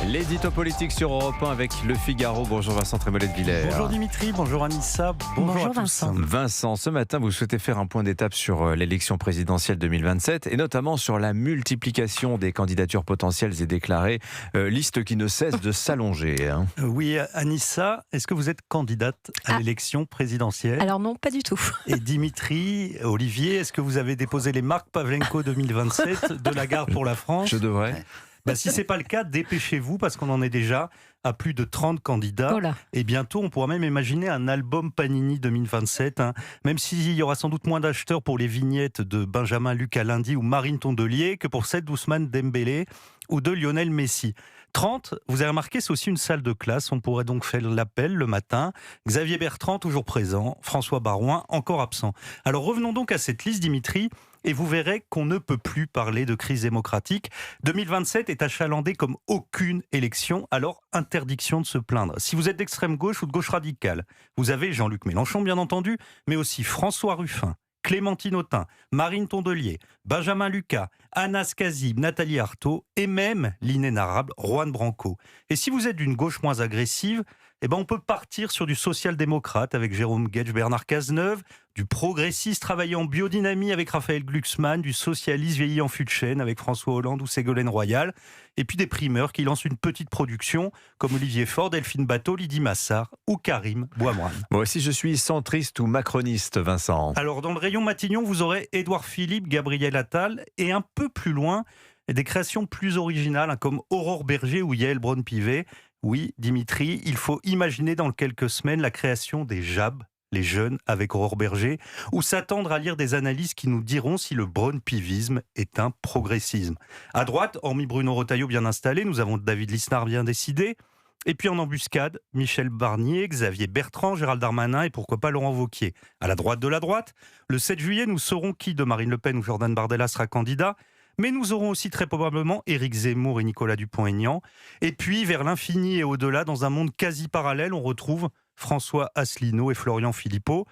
L'édito politique sur Europe 1 avec Le Figaro. Bonjour Vincent Trémollet de Villers. Bonjour Dimitri, bonjour Anissa, bonjour à tous. Vincent. Vincent, ce matin, vous souhaitez faire un point d'étape sur l'élection présidentielle 2027 et notamment sur la multiplication des candidatures potentielles et déclarées, liste qui ne cesse de s'allonger. Oui, Anissa, est-ce que vous êtes candidate à l'élection présidentielle? Alors non, pas du tout. Et Dimitri, Olivier, est-ce que vous avez déposé les marques Pavlenko 2027 de la garde pour la France? Je devrais. Si ce n'est pas le cas, dépêchez-vous parce qu'on en est déjà à plus de 30 candidats. Oh là. Et bientôt, on pourra même imaginer un album Panini 2027. Même s'il y aura sans doute moins d'acheteurs pour les vignettes de Benjamin Lucas Lundi ou Marine Tondelier que pour celle d'Ousmane Dembélé ou de Lionel Messi. 30, vous avez remarqué, c'est aussi une salle de classe. On pourrait donc faire l'appel le matin. Xavier Bertrand, toujours présent. François Baroin, encore absent. Alors revenons donc à cette liste, Dimitri. Et vous verrez qu'on ne peut plus parler de crise démocratique. 2027 est achalandé comme aucune élection, alors interdiction de se plaindre. Si vous êtes d'extrême gauche ou de gauche radicale, vous avez Jean-Luc Mélenchon, bien entendu, mais aussi François Ruffin, Clémentine Autain, Marine Tondelier, Benjamin Lucas, Anas Kazib, Nathalie Arthaud et même l'inénarrable Juan Branco. Et si vous êtes d'une gauche moins agressive, on peut partir sur du social-démocrate avec Jérôme Guedj, Bernard Cazeneuve, du progressiste travaillé en biodynamie avec Raphaël Glucksmann, du socialiste vieilli en fût de chêne avec François Hollande ou Ségolène Royal, et puis des primeurs qui lancent une petite production comme Olivier Faure, Delphine Batho, Lydie Massard ou Karim Bouamrane. Moi aussi, je suis centriste ou macroniste, Vincent. Alors, dans le rayon Matignon, vous aurez Édouard Philippe, Gabriel Attal, et un peu plus loin, des créations plus originales comme Aurore Berger ou Yael Braun-Pivet. Oui, Dimitri, il faut imaginer dans quelques semaines la création des JAB, les jeunes avec Aurore Berger, ou s'attendre à lire des analyses qui nous diront si le braun-pivisme est un progressisme. À droite, hormis Bruno Retailleau bien installé, nous avons David Lisnard bien décidé. Et puis en embuscade, Michel Barnier, Xavier Bertrand, Gérald Darmanin et pourquoi pas Laurent Wauquiez. À la droite de la droite, le 7 juillet, nous saurons qui de Marine Le Pen ou Jordan Bardella sera candidat. Mais nous aurons aussi très probablement Éric Zemmour et Nicolas Dupont-Aignan. Et puis, vers l'infini et au-delà, dans un monde quasi parallèle, on retrouve François Asselineau et Florian Philippot.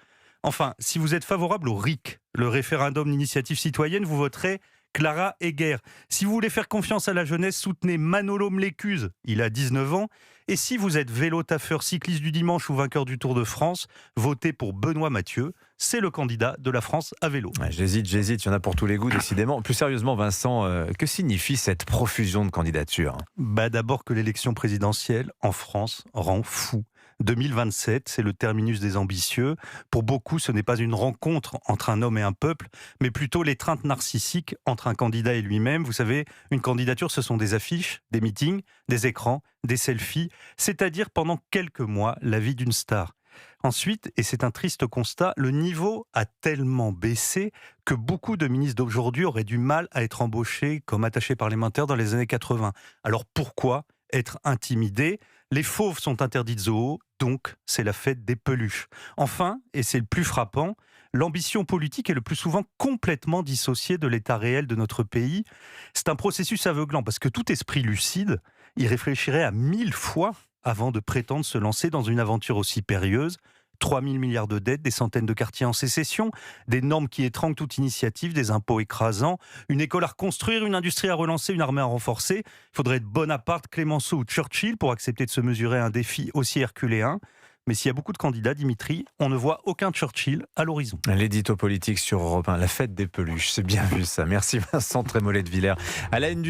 Enfin, si vous êtes favorable au RIC, le référendum d'initiative citoyenne, vous voterez Clara Heger. Si vous voulez faire confiance à la jeunesse, soutenez Manolo Mlécuse, il a 19 ans. Et si vous êtes vélo-taffeur, cycliste du dimanche ou vainqueur du Tour de France, votez pour Benoît Mathieu. C'est le candidat de la France à vélo. J'hésite, il y en a pour tous les goûts, décidément. Plus sérieusement, Vincent, que signifie cette profusion de candidatures ? D'abord que l'élection présidentielle en France rend fou. 2027, c'est le terminus des ambitieux. Pour beaucoup, ce n'est pas une rencontre entre un homme et un peuple, mais plutôt l'étreinte narcissique entre un candidat et lui-même. Vous savez, une candidature, ce sont des affiches, des meetings, des écrans, des selfies, c'est-à-dire pendant quelques mois, la vie d'une star. Ensuite, et c'est un triste constat, le niveau a tellement baissé que beaucoup de ministres d'aujourd'hui auraient du mal à être embauchés comme attachés parlementaires dans les années 80. Alors pourquoi être intimidés ? Les fauves sont interdits de zoo, donc c'est la fête des peluches. Enfin, et c'est le plus frappant, l'ambition politique est le plus souvent complètement dissociée de l'état réel de notre pays. C'est un processus aveuglant parce que tout esprit lucide y réfléchirait à 1000 fois avant de prétendre se lancer dans une aventure aussi périlleuse. 3 000 milliards de dettes, des centaines de quartiers en sécession, des normes qui étranglent toute initiative, des impôts écrasants, une école à reconstruire, une industrie à relancer, une armée à renforcer. Il faudrait être Bonaparte, Clémenceau ou Churchill pour accepter de se mesurer à un défi aussi herculéen. Mais s'il y a beaucoup de candidats, Dimitri, on ne voit aucun Churchill à l'horizon. L'édito politique sur Europe 1, la fête des peluches, c'est bien vu ça. Merci Vincent Trémollet de Villers. À la une du